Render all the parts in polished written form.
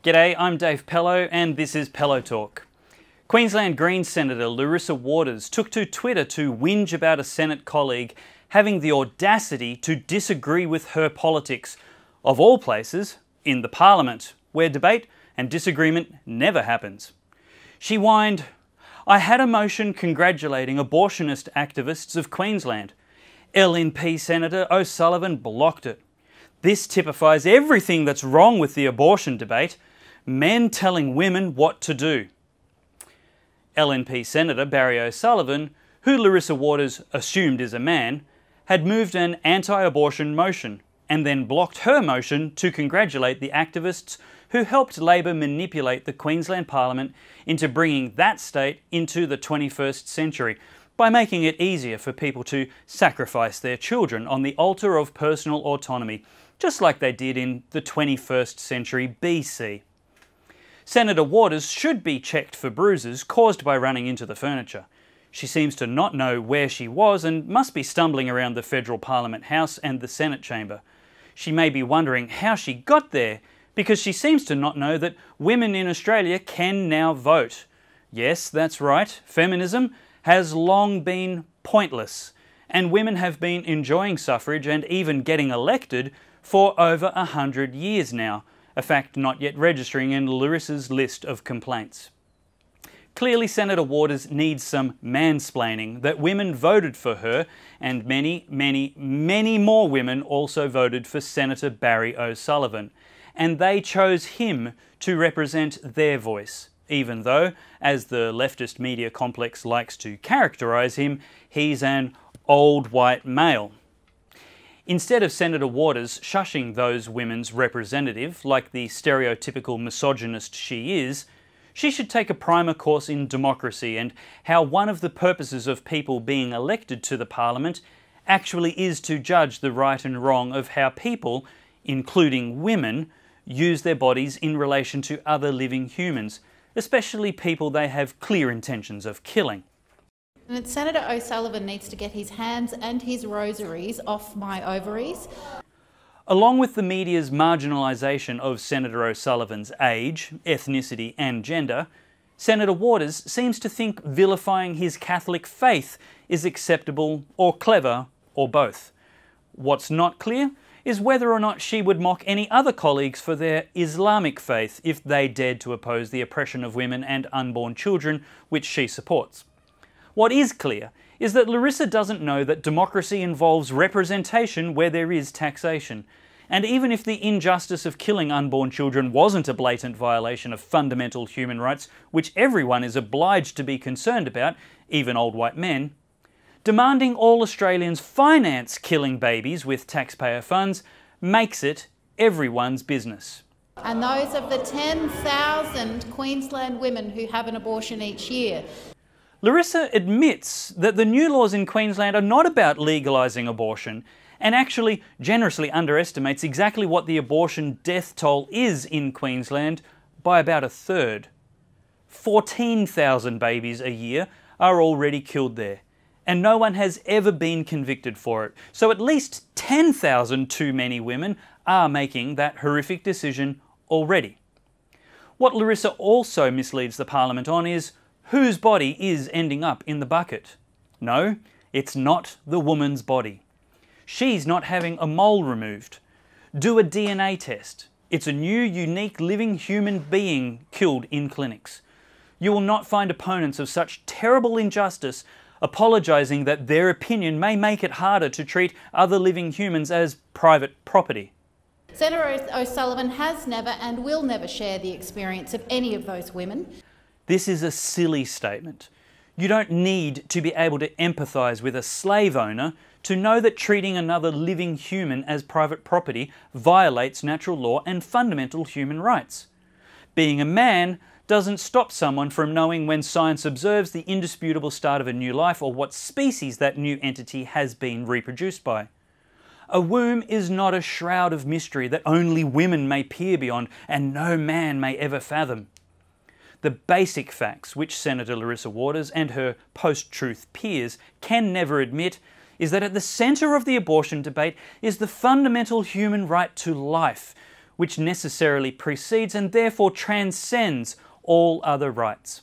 G'day, I'm Dave Pellowe and this is Pellowe Talk. Queensland Greens Senator Larissa Waters took to Twitter to whinge about a Senate colleague having the audacity to disagree with her politics, of all places, in the Parliament, where debate and disagreement never happens. She whined, "I had a motion congratulating abortionist activists of Queensland. LNP Senator O'Sullivan blocked it. This typifies everything that's wrong with the abortion debate, men telling women what to do." LNP Senator Barry O'Sullivan, who Larissa Waters assumed is a man, had moved an anti-abortion motion and then blocked her motion to congratulate the activists who helped Labor manipulate the Queensland Parliament into bringing that state into the 21st century by making it easier for people to sacrifice their children on the altar of personal autonomy, just like they did in the 21st century BC. Senator Waters should be checked for bruises caused by running into the furniture. She seems to not know where she was and must be stumbling around the federal Parliament House and the Senate chamber. She may be wondering how she got there, because she seems to not know that women in Australia can now vote. Yes, that's right, feminism has long been pointless, and women have been enjoying suffrage and even getting elected for over 100 years now, a fact not yet registering in Larissa's list of complaints. Clearly, Senator Waters needs some mansplaining that women voted for her, and many, many, many more women also voted for Senator Barry O'Sullivan, and they chose him to represent their voice, even though, as the leftist media complex likes to characterise him, he's an old white male. Instead of Senator Waters shushing those women's representative, like the stereotypical misogynist she is, she should take a primer course in democracy and how one of the purposes of people being elected to the Parliament actually is to judge the right and wrong of how people, including women, use their bodies in relation to other living humans, especially people they have clear intentions of killing. And Senator O'Sullivan needs to get his hands and his rosaries off my ovaries. Along with the media's marginalisation of Senator O'Sullivan's age, ethnicity and gender, Senator Waters seems to think vilifying his Catholic faith is acceptable or clever or both. What's not clear is whether or not she would mock any other colleagues for their Islamic faith if they dared to oppose the oppression of women and unborn children, which she supports. What is clear is that Larissa doesn't know that democracy involves representation where there is taxation. And even if the injustice of killing unborn children wasn't a blatant violation of fundamental human rights, which everyone is obliged to be concerned about, even old white men, demanding all Australians finance killing babies with taxpayer funds makes it everyone's business. And those of the 10,000 Queensland women who have an abortion each year. Larissa admits that the new laws in Queensland are not about legalising abortion, and actually generously underestimates exactly what the abortion death toll is in Queensland by about a third. 14,000 babies a year are already killed there, and no one has ever been convicted for it. So at least 10,000 too many women are making that horrific decision already. What Larissa also misleads the Parliament on is whose body is ending up in the bucket. No, it's not the woman's body. She's not having a mole removed. Do a DNA test. It's a new, unique, living human being killed in clinics. You will not find opponents of such terrible injustice apologising that their opinion may make it harder to treat other living humans as private property. Senator O'Sullivan has never and will never share the experience of any of those women. This is a silly statement. You don't need to be able to empathise with a slave owner to know that treating another living human as private property violates natural law and fundamental human rights. Being a man doesn't stop someone from knowing when science observes the indisputable start of a new life or what species that new entity has been reproduced by. A womb is not a shroud of mystery that only women may peer beyond and no man may ever fathom. The basic facts which Senator Larissa Waters and her post-truth peers can never admit is that at the centre of the abortion debate is the fundamental human right to life, which necessarily precedes and therefore transcends all other rights.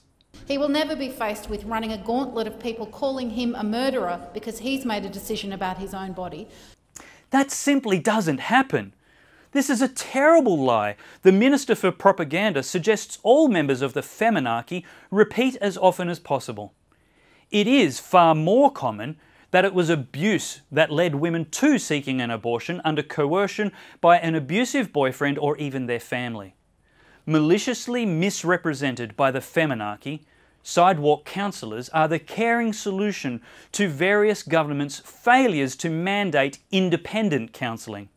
He will never be faced with running a gauntlet of people calling him a murderer because he's made a decision about his own body. That simply doesn't happen. This is a terrible lie. The Minister for Propaganda suggests all members of the feminarchy repeat as often as possible. It is far more common that it was abuse that led women to seeking an abortion under coercion by an abusive boyfriend or even their family. Maliciously misrepresented by the feminarchy, sidewalk counsellors are the caring solution to various governments' failures to mandate independent counselling.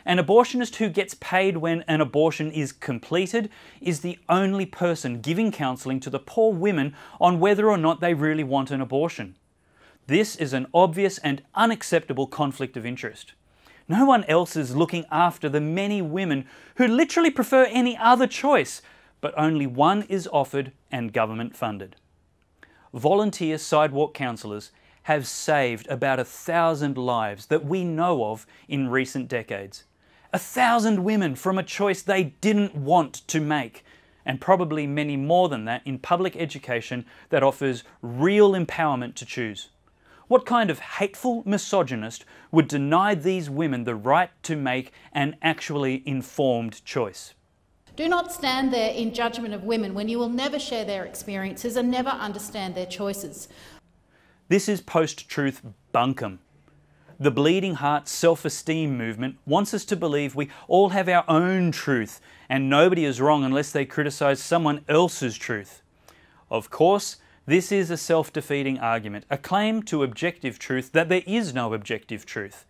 An abortionist who gets paid when an abortion is completed is the only person giving counselling to the poor women on whether or not they really want an abortion. This is an obvious and unacceptable conflict of interest. No one else is looking after the many women who literally prefer any other choice, but only one is offered and government funded. Volunteer sidewalk counsellors have saved about 1,000 lives that we know of in recent decades. 1,000 women from a choice they didn't want to make, and probably many more than that in public education that offers real empowerment to choose. What kind of hateful misogynist would deny these women the right to make an actually informed choice? Do not stand there in judgment of women when you will never share their experiences and never understand their choices. This is post-truth bunkum. The Bleeding Heart self-esteem movement wants us to believe we all have our own truth and nobody is wrong unless they criticise someone else's truth. Of course, this is a self-defeating argument, a claim to objective truth that there is no objective truth.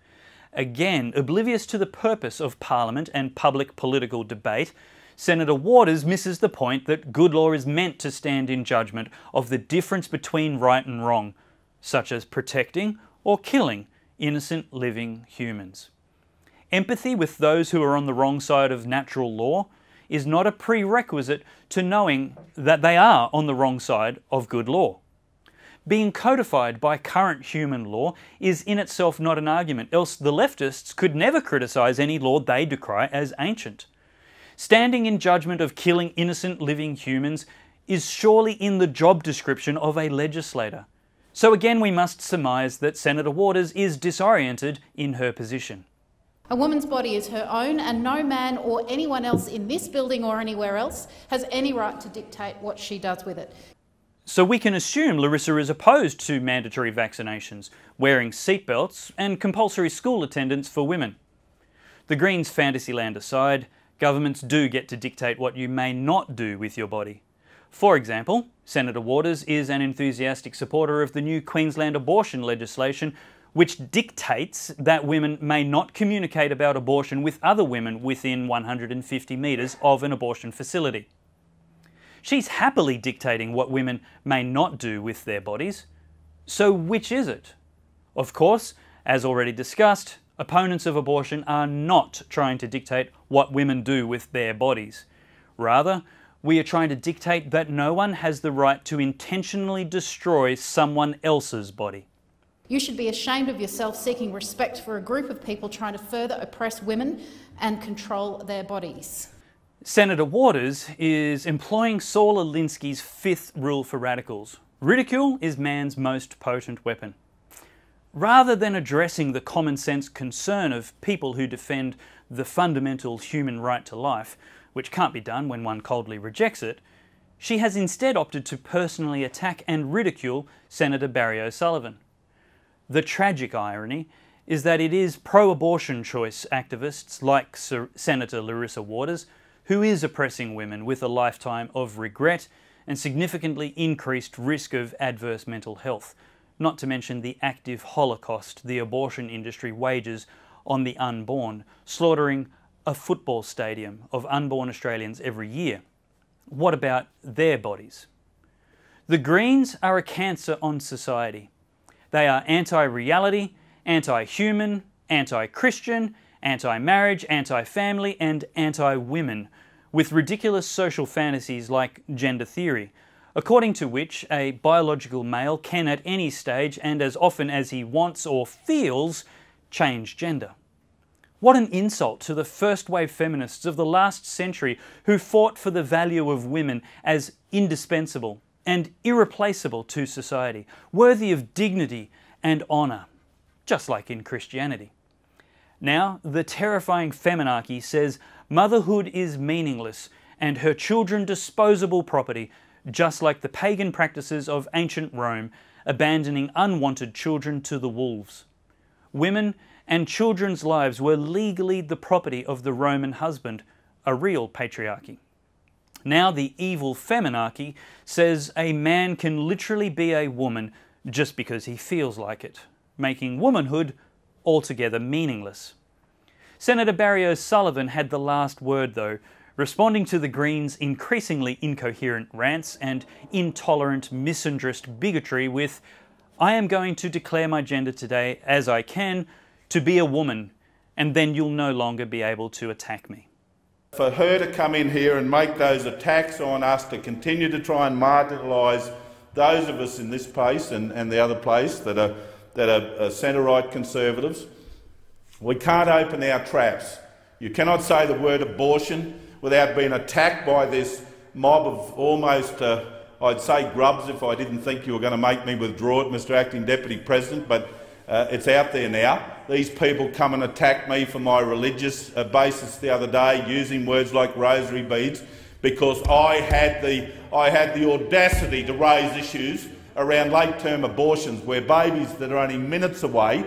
Again, oblivious to the purpose of Parliament and public political debate, Senator Waters misses the point that good law is meant to stand in judgment of the difference between right and wrong, such as protecting or killing innocent living humans. Empathy with those who are on the wrong side of natural law is not a prerequisite to knowing that they are on the wrong side of good law. Being codified by current human law is in itself not an argument, else the leftists could never criticise any law they decry as ancient. Standing in judgment of killing innocent living humans is surely in the job description of a legislator. So again we must surmise that Senator Waters is disoriented in her position. A woman's body is her own and no man or anyone else in this building or anywhere else has any right to dictate what she does with it. So we can assume Larissa is opposed to mandatory vaccinations, wearing seatbelts and compulsory school attendance for women. The Greens' fantasyland aside, governments do get to dictate what you may not do with your body. For example, Senator Waters is an enthusiastic supporter of the new Queensland abortion legislation, which dictates that women may not communicate about abortion with other women within 150 metres of an abortion facility. She's happily dictating what women may not do with their bodies. So which is it? Of course, as already discussed, opponents of abortion are not trying to dictate what women do with their bodies. Rather, we are trying to dictate that no one has the right to intentionally destroy someone else's body. You should be ashamed of yourself seeking respect for a group of people trying to further oppress women and control their bodies. Senator Waters is employing Saul Alinsky's fifth rule for radicals. Ridicule is man's most potent weapon. Rather than addressing the common sense concern of people who defend the fundamental human right to life, which can't be done when one coldly rejects it, she has instead opted to personally attack and ridicule Senator Barry O'Sullivan. The tragic irony is that it is pro-abortion choice activists like Senator Larissa Waters who is oppressing women with a lifetime of regret and significantly increased risk of adverse mental health, not to mention the active holocaust the abortion industry wages on the unborn, slaughtering a football stadium of unborn Australians every year. What about their bodies? The Greens are a cancer on society. They are anti-reality, anti-human, anti-Christian, anti-marriage, anti-family and anti-women, with ridiculous social fantasies like gender theory, according to which a biological male can at any stage and as often as he wants or feels change gender. What an insult to the first-wave feminists of the last century who fought for the value of women as indispensable and irreplaceable to society, worthy of dignity and honour, just like in Christianity. Now, the terrifying feminarchy says motherhood is meaningless and her children disposable property, just like the pagan practices of ancient Rome, abandoning unwanted children to the wolves. Women and children's lives were legally the property of the Roman husband, a real patriarchy. Now the evil feminarchy says a man can literally be a woman just because he feels like it, making womanhood altogether meaningless. Senator Barry O'Sullivan had the last word though, responding to the Greens' increasingly incoherent rants and intolerant misandrist bigotry with, "I am going to declare my gender today as I can, to be a woman, and then you'll no longer be able to attack me." For her to come in here and make those attacks on us, to continue to try and marginalise those of us in this place and the other place that are centre-right conservatives, we can't open our traps. You cannot say the word abortion without being attacked by this mob of almost, I'd say grubs if I didn't think you were going to make me withdraw it, Mr Acting Deputy President, but it's out there now. These people come and attack me for my religious basis the other day, using words like rosary beads, because I had the audacity to raise issues around late-term abortions, where babies that are only minutes away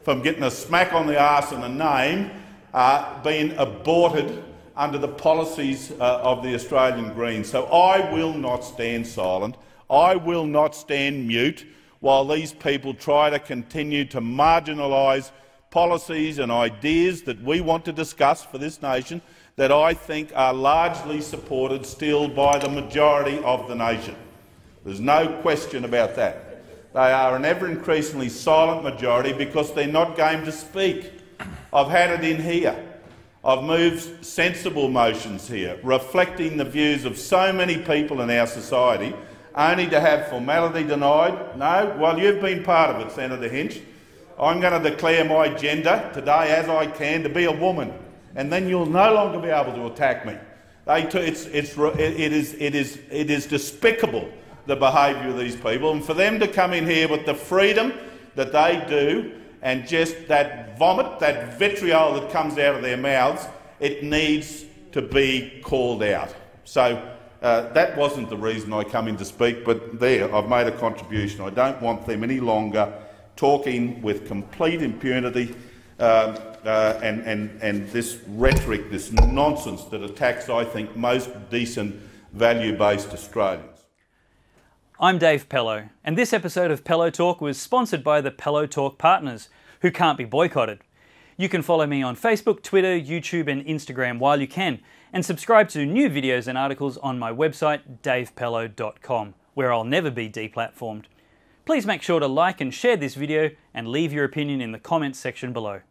from getting a smack on the arse and a name are being aborted under the policies of the Australian Greens. So I will not stand silent. I will not stand mute while these people try to continue to marginalise policies and ideas that we want to discuss for this nation that I think are largely supported still by the majority of the nation. There's no question about that. They are an ever-increasingly silent majority because they're not game to speak. I've had it in here. I've moved sensible motions here, reflecting the views of so many people in our society, only to have formality denied. No, well, you've been part of it, Senator Hinch. I'm going to declare my gender today as I can to be a woman, and then you'll no longer be able to attack me. It is despicable, the behaviour of these people, and for them to come in here with the freedom that they do and just that vomit, that vitriol that comes out of their mouths, it needs to be called out. So that wasn't the reason I come in to speak, but there, I've made a contribution. I don't want them any longer talking with complete impunity and this rhetoric, this nonsense that attacks, I think, most decent, value-based Australians. I'm Dave Pellowe, and this episode of Pellowe Talk was sponsored by the Pellowe Talk partners, who can't be boycotted. You can follow me on Facebook, Twitter, YouTube and Instagram while you can, and subscribe to new videos and articles on my website davepellowe.com, where I'll never be deplatformed. Please make sure to like and share this video and leave your opinion in the comments section below.